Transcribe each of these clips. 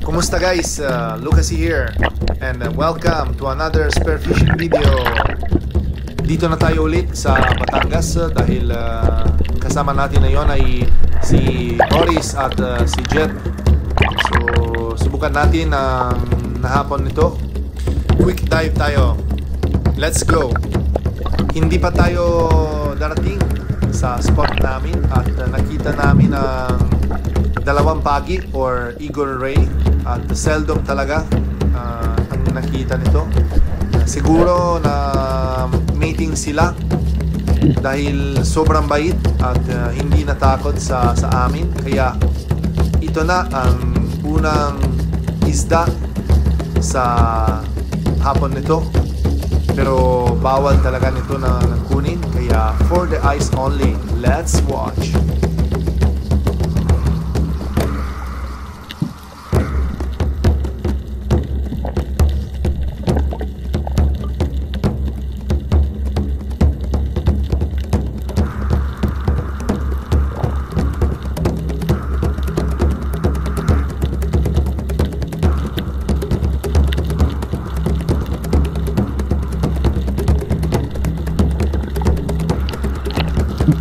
Kumusta guys? Lucas here and welcome to another spear fishing video. Dito na tayo ulit sa Batangas dahil kasama natin ngayon ay si Boris at si Jet. So subukan natin ang nahapon nito. Quick dive tayo. Let's go. Hindi pa tayo darating sa spot namin at nakita namin ang dalawang pagi or eagle ray at seldom talaga ang nakita nito. Siguro na mating sila dahil sobrang bait at hindi natakot sa amin, kaya ito na ang unang isda sa hapon nito, pero bawal talaga nito na kunin, kaya for the eyes only. Let's watch.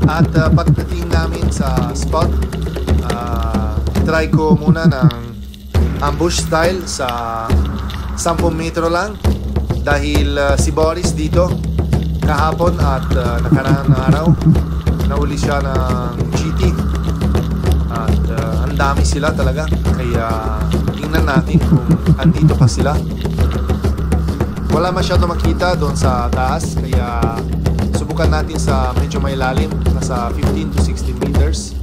At pagdating namin sa spot, try ko muna ng ambush style sa 10 metro lang dahil si Boris dito kahapon at nakaraang araw nahuli siya ng GT at ang dami sila talaga, kaya tingnan natin kung andito pa sila. Wala masyado makita doon sa taas, kaya subukan natin sa medyo may lalim, nasa 15 to 16 meters.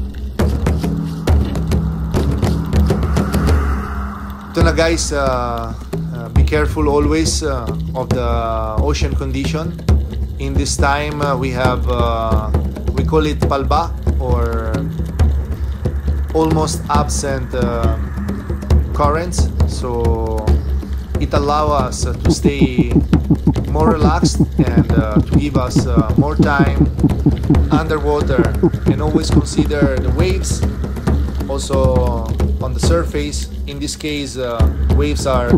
Ito na guys, be careful always of the ocean condition. In this time we have we call it palba or almost absent currents, so it allows us to stay more relaxed and to give us more time underwater, and always consider the waves also on the surface. In this case waves are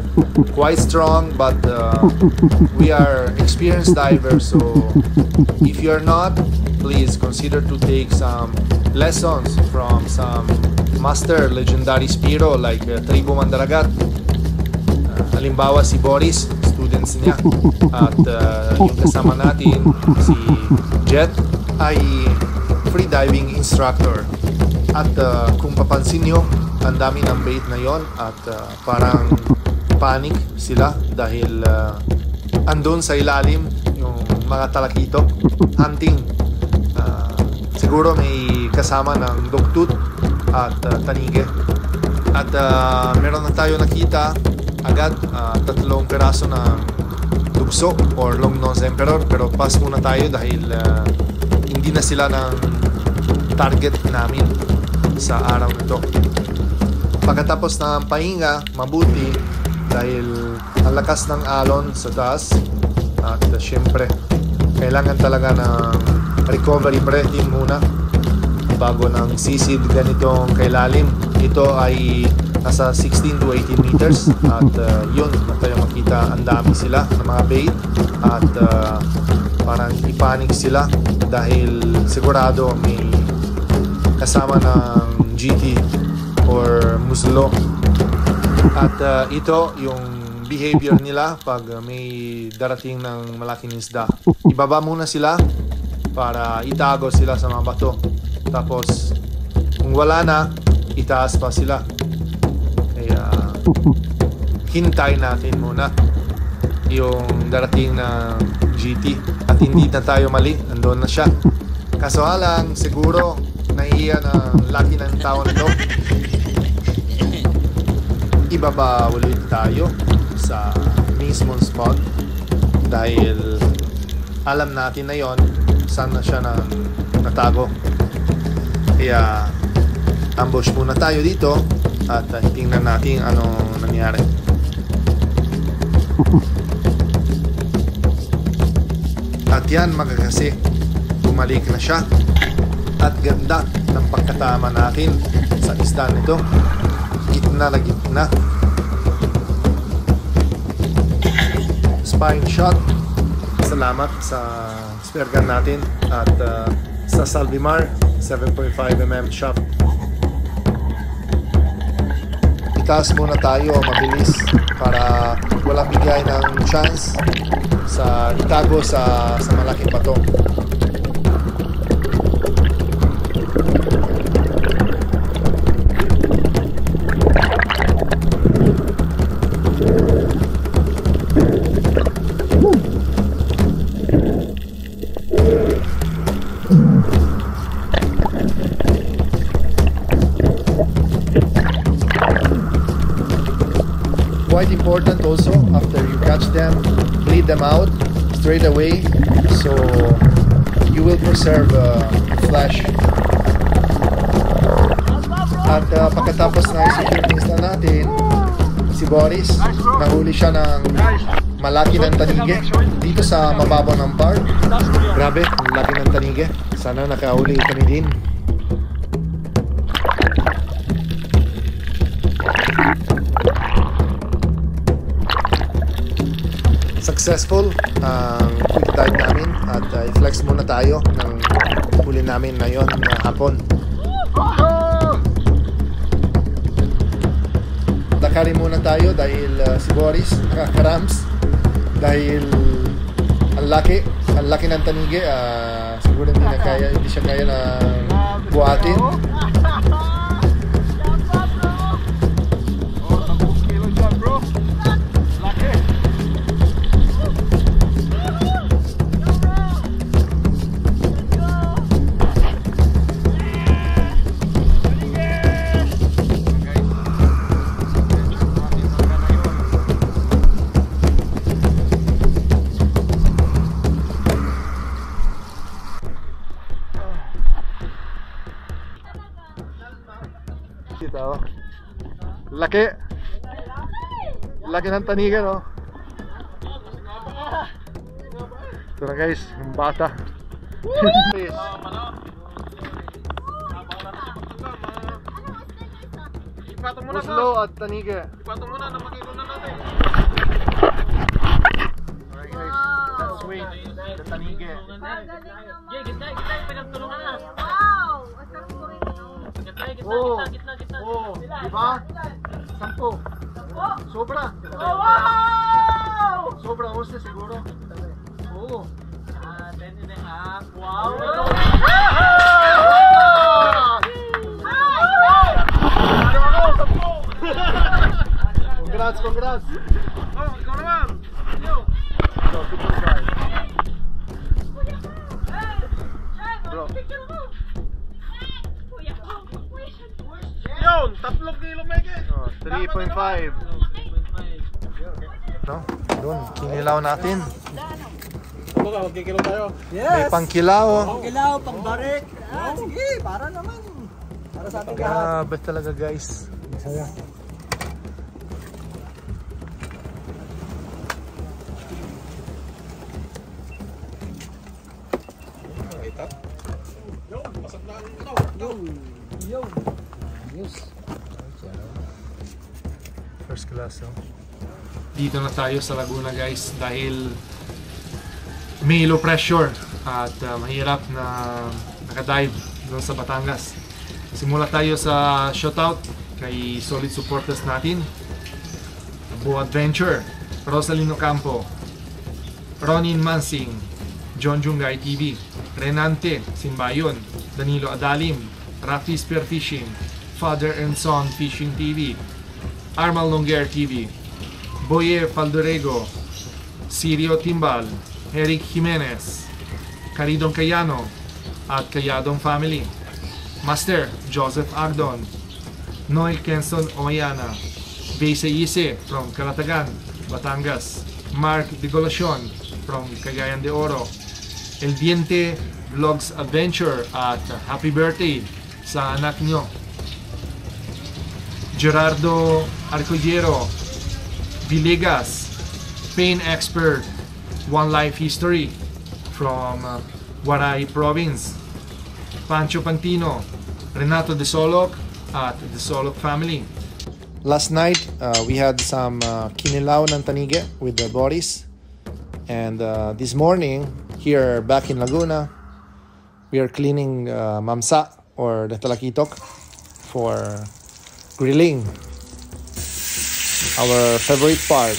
quite strong, but we are experienced divers, so if you are not, please consider to take some lessons from some master legendary Spiro like Tribo Mandaragat. Halimbawa si Boris, students niya, at yung kasama natin si Jet ay freediving instructor. At kung papansin nyo, ang dami ng bait na yon at parang panic sila dahil andun sa ilalim yung mga talakitok hunting. Siguro may kasama ng dugtut at tanige. At meron na tayo nakita agad 3 piraso ng tugso or long nose emperor, pero pass muna tayo dahil hindi na sila ng target namin sa araw nito. Pagkatapos ng pahinga mabuti dahil ang lakas ng alon sa taas at syempre kailangan talaga ng recovery breathing muna bago ng sisid ganitong kailalim. Ito ay nasa 16 to 18 meters at yun na tayo makita, ang dami sila ng mga bait at parang ipanik sila dahil sigurado may kasama ng GT or muslo. At ito yung behavior nila pag may darating ng malaking isda. Ibaba muna sila para itago sila sa mga bato, tapos kung wala na, itaas pa sila. Kaya hintay natin muna yung darating na GT at hindi na tayo mali, andun na siya. Kaso lang, siguro nahihiya ng laki ng tao na to. Ibaba ulit tayo sa mismong spot dahil alam natin na yon saan na siya natago. Kaya ambush muna tayo dito at tingnan natin anong nangyari. At yan mga kasi, bumalik na siya at ganda ng pagkatama natin sa isda nito. Gitna na gitna spine shot. Salamat sa spare gun natin at sa Salvimar 7.5mm shot. Itaas muna tayo mabilis para walang bigay ng chance sa itago sa malaking bato. Quite important also, after you catch them, bleed them out straight away so you will preserve flesh. At pagkatapos na i-secure yung isla natin, si Boris, nahuli siya ng malaki ng tanige dito sa mababaw ng park. Grabe, ang laki ng tanige. Sana nakahuli kami din. Successful ang quick dive namin at i-flex muna tayo ng huli namin ngayon na hapon. Dakari muna tayo dahil si Boris nakakarams dahil ang laki ng tanige, siguro hindi siya kaya na buhatin. Kita, oh. Laki ng tanigan, oh. Ito na guys, yung bata. Uslo at taniga. Ipatong muna na makikuna natin. Alright guys, let's wait the taniga. Pinagtulungan na. Wow! Gitna. Oh, diba? 10. Sobra. Wow! Sobra 11 siguro. Oo. 10.5. Wow! Congrats. Oh, ikaw naman. So, good try. Bro. Yun, 3 kilo mege. 3.5. No? Doon, kinilaw natin. Baka magkikilo tayo. May pangkilaw. Pangkilaw, pangbarik. Sige, para naman. Para sa ating lahat. Grabe talaga guys. Saya. First class, oh. Dito na tayo sa Laguna guys dahil may low pressure at mahirap na nakadive doon sa Batangas. Simula tayo sa shoutout kay solid supporters natin: Bo Adventure, Rosalino Campo, Ronin Mansing, John Jungay TV, Renante Simbayon, Danilo Adalim, Rafi Spearfishing, Father and Son Fishing TV, Armal Longer TV, Boyer Faldorego, Sirio Timbal, Eric Jimenez, Caridong Cayano at Cayadong Family, Master Joseph Agdon, Noel Kenson Omayana, Bese Ise from Calatagan, Batangas, Mark Digolacion from Cagayan de Oro, El Diente Vlogs Adventure at happy birthday sa anak nyo, Gerardo Arcollero Villegas, Pain Expert, One Life History from Waray Province, Pancho Pantino, Renato De Soloc at The Soloc family. Last night, we had some kinilaw ng tanige with the Boris. And this morning, here back in Laguna, we are cleaning mamsa or the talakitok for grilling. Our favorite part,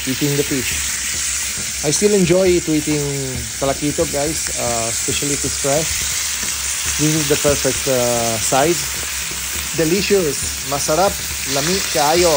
eating the fish. I still enjoy eating talakitok, guys, especially if it's fresh. This is the perfect size. Delicious, masarap, lami kaayo.